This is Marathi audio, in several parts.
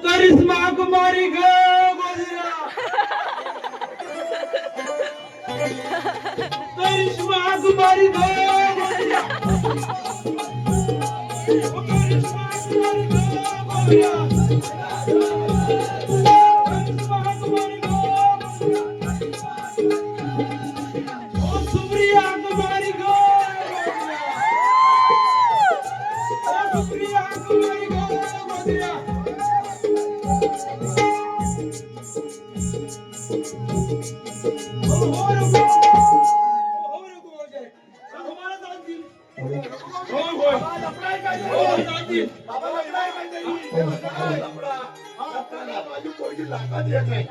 करिश्मा कुमारी ग गोजिया करिश्मा कुमारी ग गोजिया करिश्मा कुमारी ग गोजिया करिश्मा कुमारी ग ओ सुप्रिया कुमारी ग ओ सुप्रिया कुमारी ग गोजिया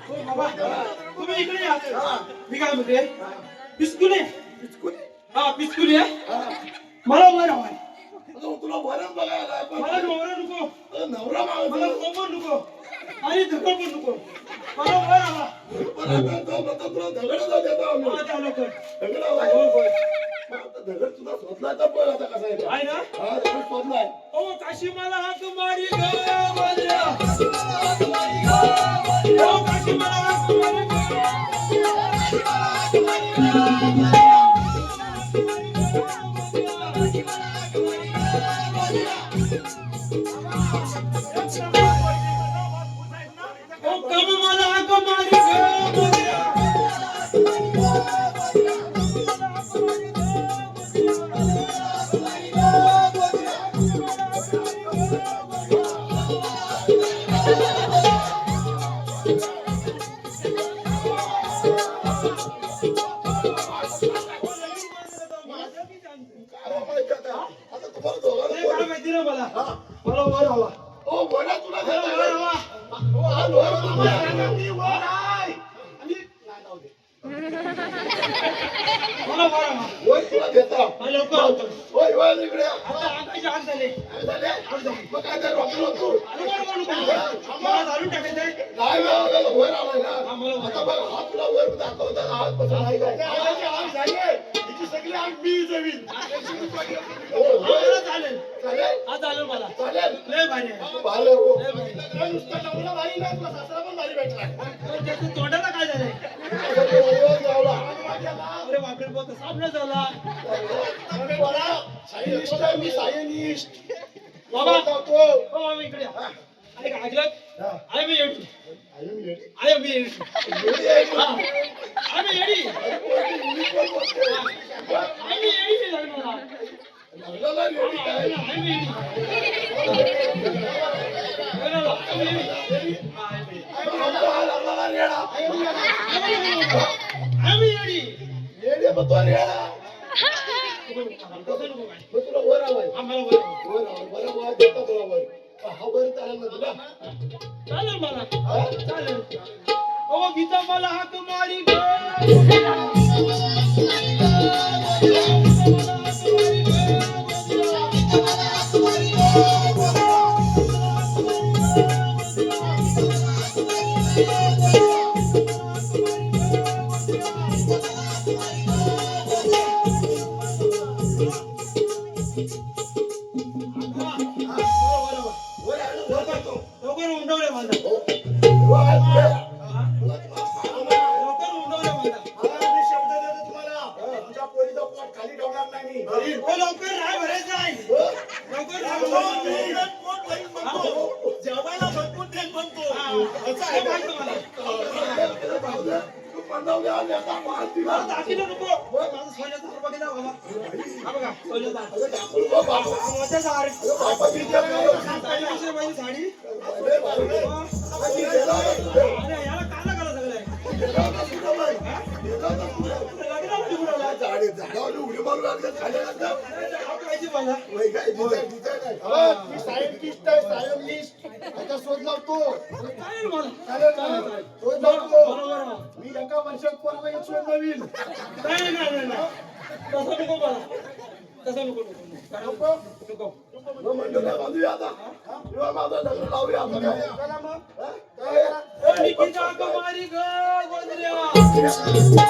तुम्ही इकडे या मी काय म्हणते पिस्कुले हा पिस्कुले मला वर हवाय तुला वरण बघायला मला नवरा नको नवरा मला कोमर नको आणि धकड पण नको मला वर हवा तुला दगड देतो आम्ही माझ्या लोकं दगड दगड तुला शोधलाय तर बघ आता कसा आहे आहे ना हा दगड शोधलाय ओ काशी मला हाक मारी ग माझ्या ओ काशी मला हाक मारी ग ओ कम मला हाक मारी ग माझ्या मला वर हवा ओ बोला तुला मला वर हवा मला वर हवा तुला देतो लवकर ओय इकडे आता आकाश आग झाले मग काय ते रोखलो तू मला घालून टाकायचंय नाही वर आलाय ना मला वर आता बघ हात तुला वर दाखवता हात बसा नाही काय आग झाली हिची सगळी आग मी जमीन चालेल चालेल हा चालेल मला चालेल लय भारी आहे भाले हो लय भारी नुसतं नवरा भारी नाही तुला सासरा पण भारी भेटला त्याचं तोंडाला काय झालंय अरे बापरे बघ सापडा झाला मी सायनिस्ट बाबा हो बाबा इकडे अरे ऐकलं आय मी येडी आय मी येडी आय मी येडी आय मी येडी लग्नाला आय मी येडी आम्ही येडी येडे मग तो रेडा तुला वर आवाय आम्हाला वर आवाय बरोबर देतो तुला वर हा वर चालेल ना तुला चालेल मला चालेल ओ गीता मला हाक मारी ग लवकर उंडवले माझा लवकर नाही भरायचं आहे लवकर जेवायला भरपूर ट्रेन बनतो दाखिलं नको माझं सोन्याचा हार बघा बाबा हा बघा सोन्याचा हार माझी साडी अरे याला काला करा सगळं लग्नाला झाडावर उडी मारून आणलं खाली आणलं. नाव करायची मला. वय काय दिसाय नाही. मी सायंटिस्ट आहे सायंटिस्ट आता शोध लावतो चालेल मला. शोध लावतो बरोबर आहे. मी एका वर्षात परवा एक शोध नवीन नाही. तसं नको मला. तसं नको. मग म्हणलं काय बांधूया आता? किंवा माझा लग्न लावूया आता काय? चला मग हा? काय निकिता कुमारी गं, गोंधळ्या.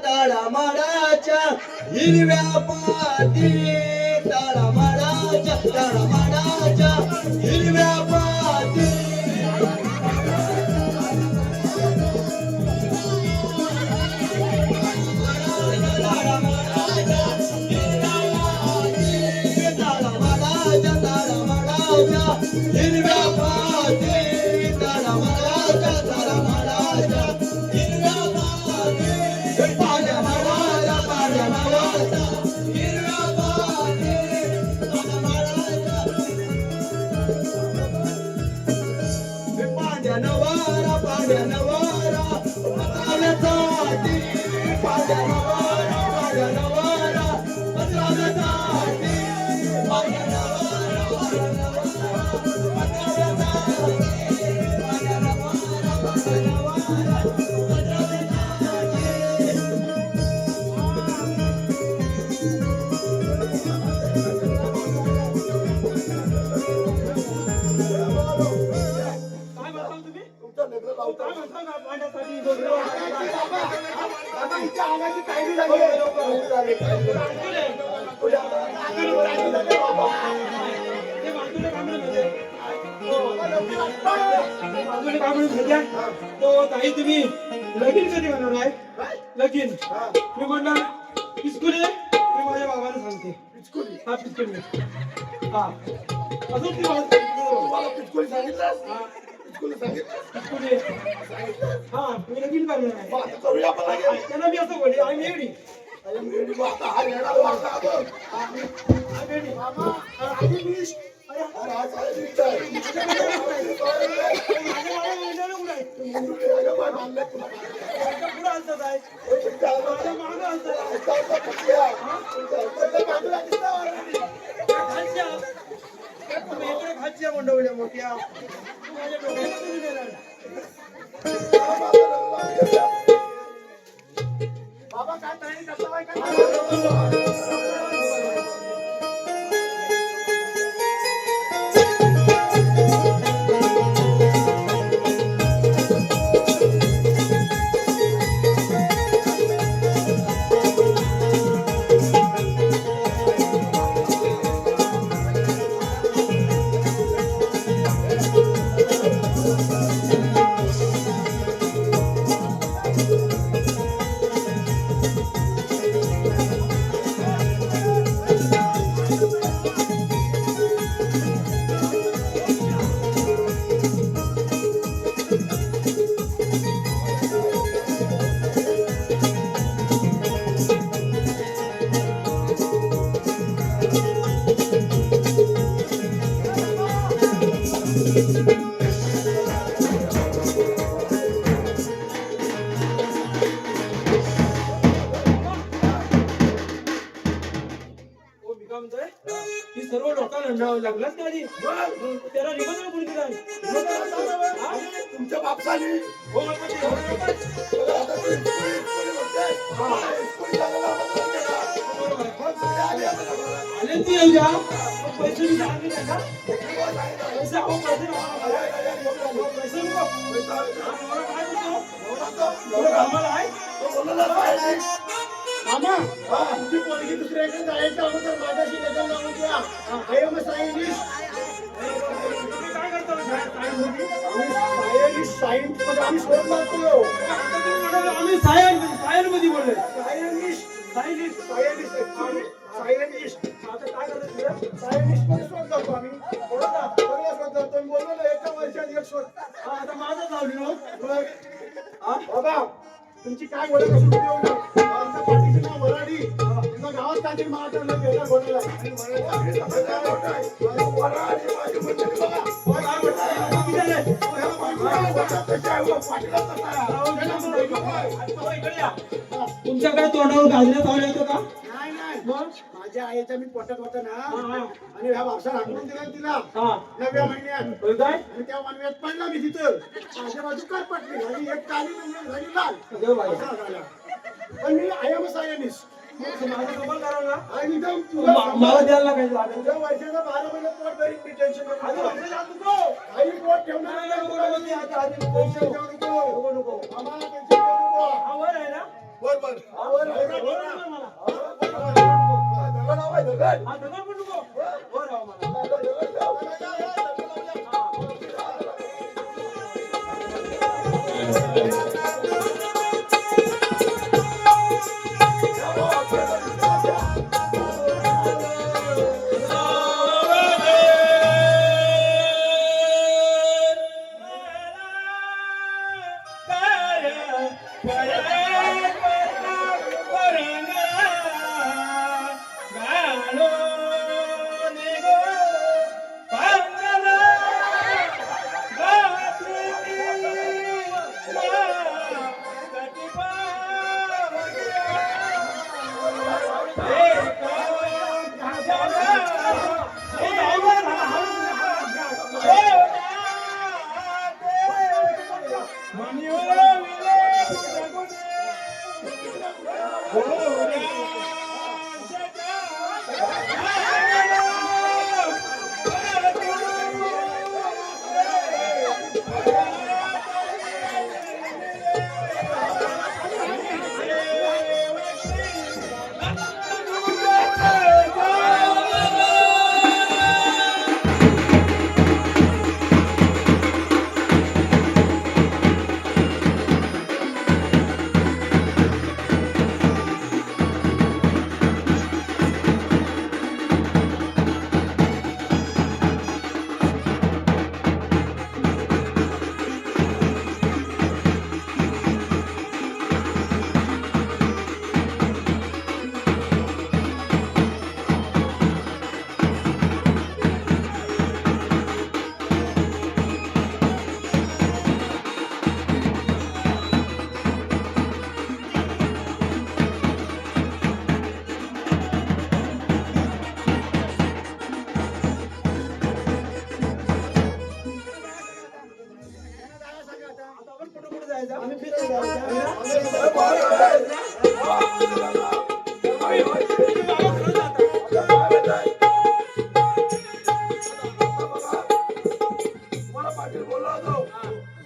ताळामाडाच्या हिरव्या पाती ताळामाडाच्या हिरव्या पाती हिरव्या पाती तुमचं लग्न लावता. तो ताई तुम्ही लगीन कधी होणार आहे? लगीन मी म्हणणार पिस्कुले मी माझ्या बाबाला सांगते. पिचकुली. हा पिस्कुले हा अजून ती तुम्हाला पिचकुली सांगितलं? पिचकुली सांगितलं? पिस्कुले हा मी लगीन करणार आहे. मग आता करूया आपण लगेच. त्यांना मी असं बोलले आय एवढी अरे मेली मग आता हा येणार वाजता आपण. आय एवढी आधी मी अरे अरे हा साहेब इथं आहे. माझ्या बाबा म्हणणार कुठं आहे? मुंडे अगं बाय मानलं तुला. कुठं हलतात आहे? माझ्या मागं हलतात आहे. खालच्या तुम्ही इकडे खालच्या मंडवल्या मोठ्या तू माझ्या डोक्याला तुम्ही देणार. बाबा काय तयारी करताय काय ही सर्व लोकांना लागलाच का आधी त्याला निमंत्रण कोणी दिलं आहे? तुमच्या बापसाने हो, आपण ते- आता ते कोणी म्हणते, हा, कोणी झालं ना, त्यांची येऊ द्या पैसे मी सांगितले नाही का पैसे अहो पैसे नको. पैसे नको मला काय बोलतो तुला कामाला आहे मामा तुमची पोरगी दुसऱ्याकडे जायच्या अगोदर माझ्याशी लग्न लावून द्या. I am a scientist. तुम्ही काय करता सायन्समध्ये? सायन्स मध्ये आम्ही शोध लागतो. आता तुम्ही म्हणाले आम्ही सायन्समध्ये बोलले सायंटिस्ट सायन्स सायंटिस्ट आता काय करता तुला सायंटिस्ट मध्ये शोध लागतो आम्ही. बोला ना, सगळं शोध लागतो. मी बोललो ना एका वर्षात एक शोध. आता माझं लावली हो बाबा तुमची काय बोलत असून देऊ ना. आमच्या पाठीचं नाव वराडी. तुमच्या गावात काहीतरी महाराष्ट्राला भेटा बोलायला. आणि वराडी माझी म्हणजे बघा. तुमच्याकडे तोंडावर घालण्यात आलं होतं का नाही नाही मग माझ्या आईच्या मी पोटात होता ना हा. आणि ह्या भावसा हाकलून दिला तिला हा 9व्या महिन्यात. होय काय आणि त्या वनव्यात पडला मी तिथं. माझ्या बाजू काय पडली आणि एक काली म्हणजे झाली लाल. अगं बाई. असा झाला. पण मी आय एम सायनिस्ट. माझं कमाल करा ना आणि एकदम तुला मला द्यायला लागायचं लागेल तुझ्या वर्षाचा 12 महिने पोट भरीत मी टेन्शन नको. आधी वर्ष जातो तो. काही पोट ठेवणार नाही, नाही. नको, नको, आता आधी टेन्शन ठेवू नको. नको, नको. आम्हाला टेन्शन ठेवू नको. आवड आहे ना बरोबर. आवर आहे का? आवड आहे मला. दगड नाव आहे, दगड. हा, दगड पण नको. वर राव मला. दगड द्या. आम्ही फिरायला मला पाटील बोलला होतो.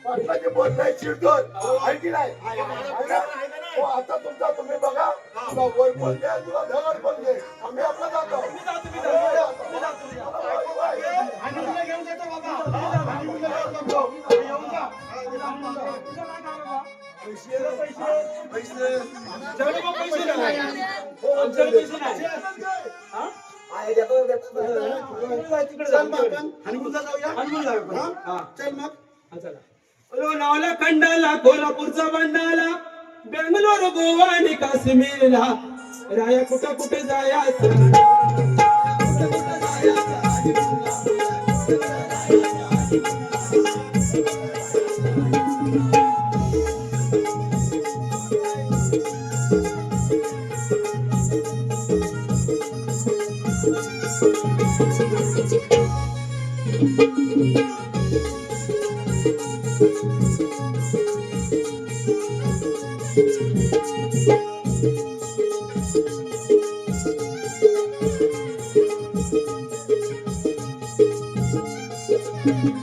पाटलाचे बोलणं चिडतोय. आहे की नाही? आहे ना? हो, आता तुमचा तुम्ही बघा. तुला वर पण दे, तुला धगड पण दे. आम्ही आपलं जातो. आणि तुला घेऊन जातो बाबा. आणि तुला घेऊन जातो. येऊन जा. चल मग लोणावळा खंडाला कोल्हापूरचा बंडाला बेंगलोर गोवा आणि काश्मीरला राया कुठं कुठे जायचं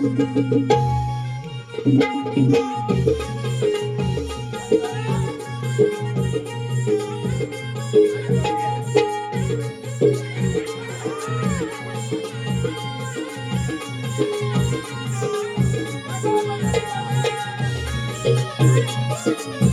Thank you.